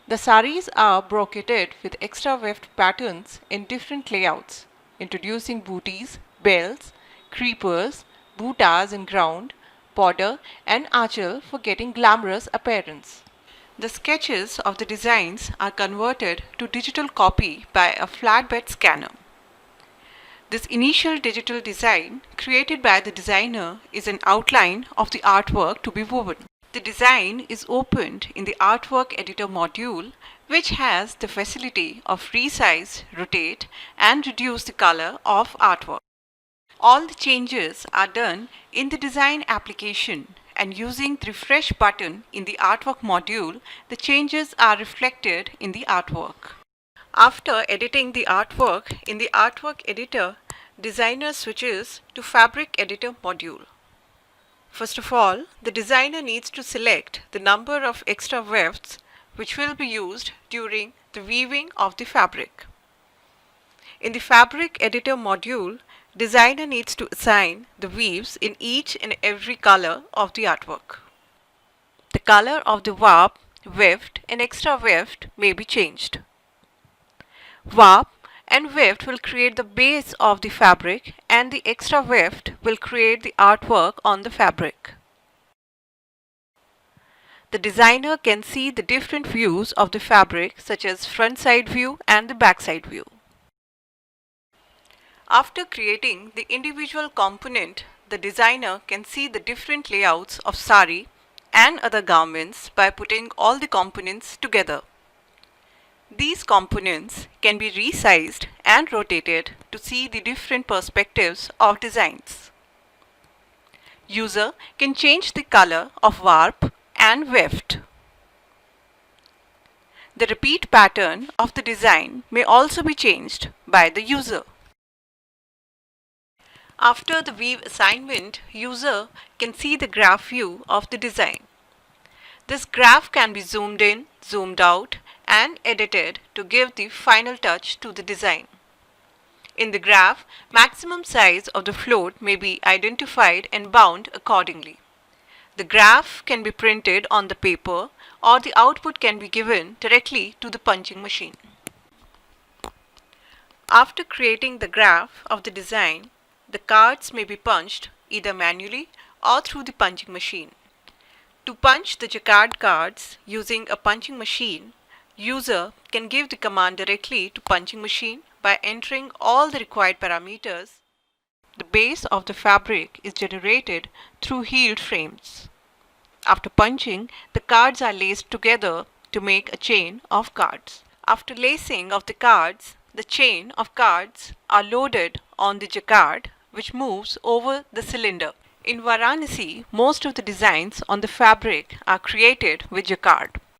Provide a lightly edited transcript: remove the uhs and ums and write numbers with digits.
The saris are brocaded with extra weft patterns in different layouts, introducing booties, bells, creepers, buttas in ground, border and achal for getting glamorous appearance. The sketches of the designs are converted to digital copy by a flatbed scanner. This initial digital design created by the designer is an outline of the artwork to be woven. The design is opened in the Artwork Editor module, which has the facility of resize, rotate, and reduce the color of artwork. All the changes are done in the design application, and using the refresh button in the Artwork module, the changes are reflected in the artwork. After editing the artwork in the Artwork Editor, designer switches to Fabric Editor module. First of all, the designer needs to select the number of extra wefts which will be used during the weaving of the fabric. In the Fabric Editor module, designer needs to assign the weaves in each and every color of the artwork. The color of the warp, weft and extra weft may be changed. Warp and weft will create the base of the fabric and the extra weft will create the artwork on the fabric. The designer can see the different views of the fabric such as front side view and the back side view. After creating the individual component, the designer can see the different layouts of sari and other garments by putting all the components together. These components can be resized and rotated to see the different perspectives of designs. User can change the color of warp and weft. The repeat pattern of the design may also be changed by the user. After the weave assignment, user can see the graph view of the design. This graph can be zoomed in, zoomed out, and edited to give the final touch to the design. In the graph, maximum size of the float may be identified and bound accordingly. The graph can be printed on the paper or the output can be given directly to the punching machine. After creating the graph of the design, the cards may be punched either manually or through the punching machine. To punch the jacquard cards using a punching machine, user can give the command directly to punching machine by entering all the required parameters. The base of the fabric is generated through heeled frames. After punching, the cards are laced together to make a chain of cards. After lacing of the cards, the chain of cards are loaded on the jacquard, which moves over the cylinder. In Varanasi, most of the designs on the fabric are created with jacquard.